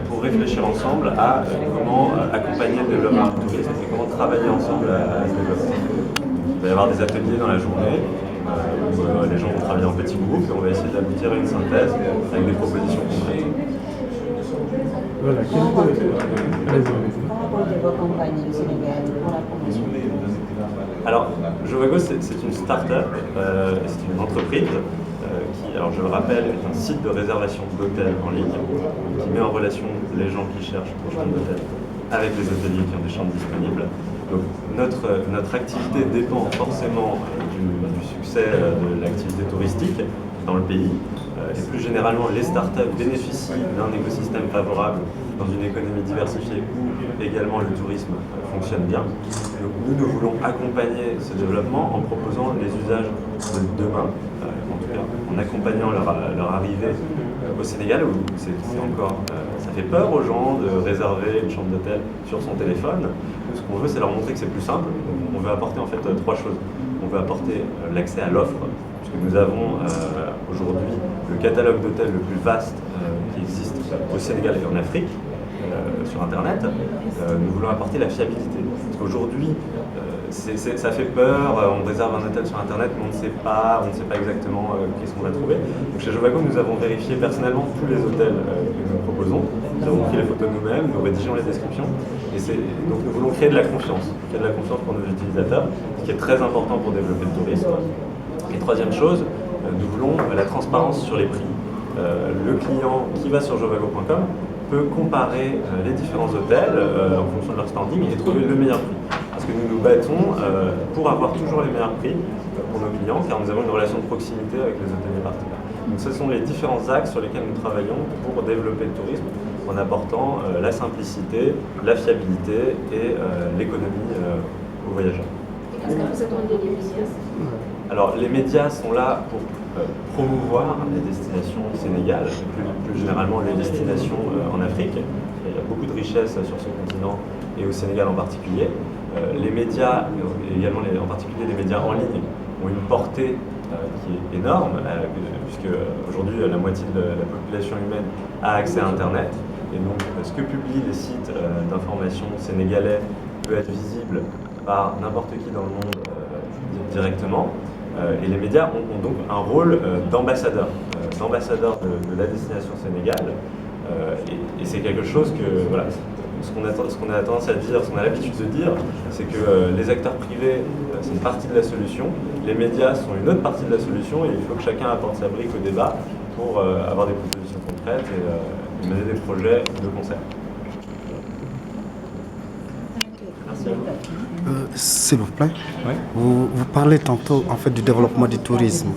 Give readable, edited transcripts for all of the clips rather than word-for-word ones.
pour réfléchir ensemble à comment accompagner le développement du tourisme et comment travailler ensemble à ce développement. Il va y avoir des ateliers dans la journée où les gens vont travailler en petits groupes et on va essayer d'aboutir à une synthèse avec des propositions concrètes. Voilà, Comment comptez vos campagnes au Sénégal pour la promotion? Alors, Jovago, c'est une start-up, c'est une entreprise qui, alors je le rappelle, est un site de réservation d'hôtels en ligne qui met en relation les gens qui cherchent une chambre d'hôtel avec les hôteliers qui ont des chambres disponibles. Donc, notre activité dépend forcément du succès de l'activité touristique dans le pays. Et plus généralement, les startups bénéficient d'un écosystème favorable dans une économie diversifiée où également le tourisme fonctionne bien. Donc nous voulons accompagner ce développement en proposant les usages de demain, en tout cas en accompagnant leur arrivée au Sénégal où ça fait peur aux gens de réserver une chambre d'hôtel sur son téléphone. Ce qu'on veut, c'est leur montrer que c'est plus simple. Donc, on veut apporter en fait trois choses. On veut apporter l'accès à l'offre, puisque nous avons aujourd'hui le catalogue d'hôtels le plus vaste qui existe au Sénégal et en Afrique sur Internet. Nous voulons apporter la fiabilité. Parce qu'aujourd'hui, ça fait peur, on réserve un hôtel sur Internet, mais on ne sait pas exactement qu'est-ce qu'on va trouver. Donc chez Jovago, nous avons vérifié personnellement tous les hôtels que nous proposons. Nous avons pris les photos nous-mêmes, nous rédigeons les descriptions. Donc nous voulons créer de la confiance pour nos utilisateurs, ce qui est très important pour développer le tourisme. Et troisième chose, nous voulons la transparence sur les prix. Le client qui va sur jovago.com peut comparer les différents hôtels en fonction de leur standing et trouver le meilleur prix. Parce que nous nous battons pour avoir toujours les meilleurs prix pour nos clients, car nous avons une relation de proximité avec les hôteliers partenaires. Donc ce sont les différents axes sur lesquels nous travaillons pour développer le tourisme en apportant la simplicité, la fiabilité et l'économie aux voyageurs. Est-ce que vous attendez les médias? Alors les médias sont là pour promouvoir les destinations au Sénégal, plus généralement les destinations en Afrique. Il y a beaucoup de richesses sur ce continent et au Sénégal en particulier. Les médias, également en particulier les médias en ligne, ont une portée qui est énorme, puisque aujourd'hui la moitié de la population humaine a accès à Internet. Et donc ce que publient les sites d'information sénégalais peut être visible par n'importe qui dans le monde directement. Et les médias ont donc un rôle d'ambassadeur de la destination Sénégal. Et c'est quelque chose que, voilà, ce qu'on a tendance à dire, ce qu'on a l'habitude de dire, c'est que les acteurs privés, c'est une partie de la solution, les médias sont une autre partie de la solution, et il faut que chacun apporte sa brique au débat pour avoir des propositions concrètes et mener des projets de concert. S'il vous plaît, Oui. vous parlez tantôt en fait du développement du tourisme.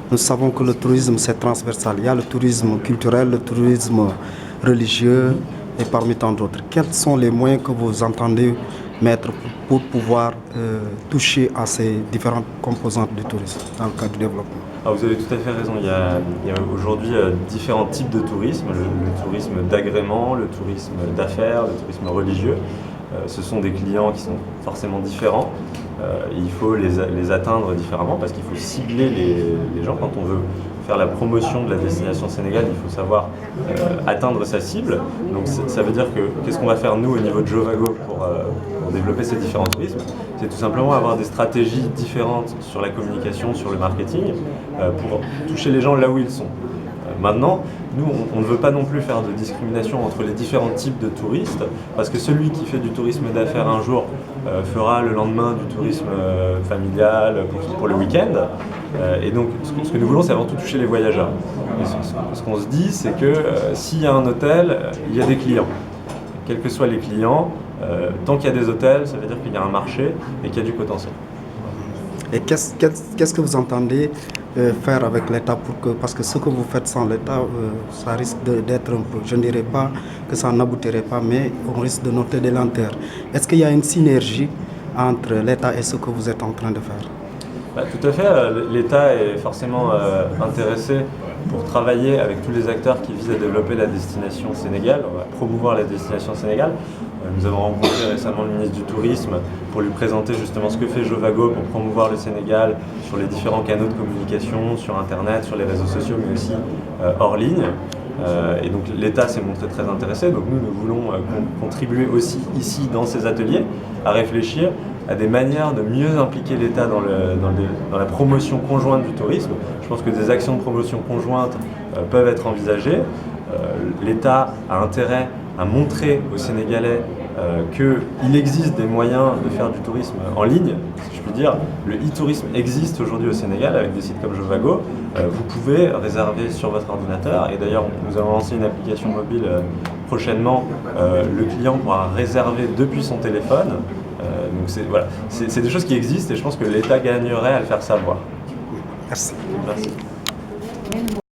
Nous savons que le tourisme c'est transversal. Il y a le tourisme culturel, le tourisme religieux et parmi tant d'autres. Quels sont les moyens que vous entendez mettre pour pouvoir toucher à ces différentes composantes du tourisme dans le cadre du développement? Ah, vous avez tout à fait raison, il y a aujourd'hui différents types de tourisme, le tourisme d'agrément, le tourisme d'affaires, le tourisme religieux. Ce sont des clients qui sont forcément différents. Il faut les atteindre différemment parce qu'il faut cibler les gens. Quand on veut faire la promotion de la destination Sénégal, il faut savoir atteindre sa cible. Donc ça veut dire que qu'est-ce qu'on va faire nous au niveau de Jovago pour développer ces différents tourismes? C'est tout simplement avoir des stratégies différentes sur la communication, sur le marketing, pour toucher les gens là où ils sont. Maintenant, nous, on ne veut pas non plus faire de discrimination entre les différents types de touristes, parce que celui qui fait du tourisme d'affaires un jour fera le lendemain du tourisme familial pour le week-end. Et donc, ce que nous voulons, c'est avant tout toucher les voyageurs. Et ce qu'on se dit, c'est que s'il y a un hôtel, il y a des clients. Quels que soient les clients, tant qu'il y a des hôtels, ça veut dire qu'il y a un marché et qu'il y a du potentiel. Et qu'est-ce que vous entendez faire avec l'État parce que ce que vous faites sans l'État, ça risque d'être un peu, je ne dirais pas que ça n'aboutirait pas, mais on risque de noter des lenteurs. Est-ce qu'il y a une synergie entre l'État et ce que vous êtes en train de faire? Tout à fait, l'État est forcément intéressé pour travailler avec tous les acteurs qui visent à développer la destination Sénégal, on va promouvoir la destination Sénégal. Nous avons rencontré récemment le ministre du Tourisme pour lui présenter justement ce que fait Jovago pour promouvoir le Sénégal sur les différents canaux de communication, sur Internet, sur les réseaux sociaux, mais aussi hors ligne. Et donc l'État s'est montré très intéressé. Donc nous voulons contribuer aussi ici dans ces ateliers à réfléchir à des manières de mieux impliquer l'État dans la promotion conjointe du tourisme. Je pense que des actions de promotion conjointe peuvent être envisagées. L'État a intérêt à montrer aux Sénégalais qu'il existe des moyens de faire du tourisme en ligne, si je puis dire. Le e-tourisme existe aujourd'hui au Sénégal avec des sites comme Jovago. Vous pouvez réserver sur votre ordinateur, et d'ailleurs nous allons lancer une application mobile prochainement. Le client pourra réserver depuis son téléphone. Donc c'est des choses qui existent et je pense que l'État gagnerait à le faire savoir. Merci. Merci.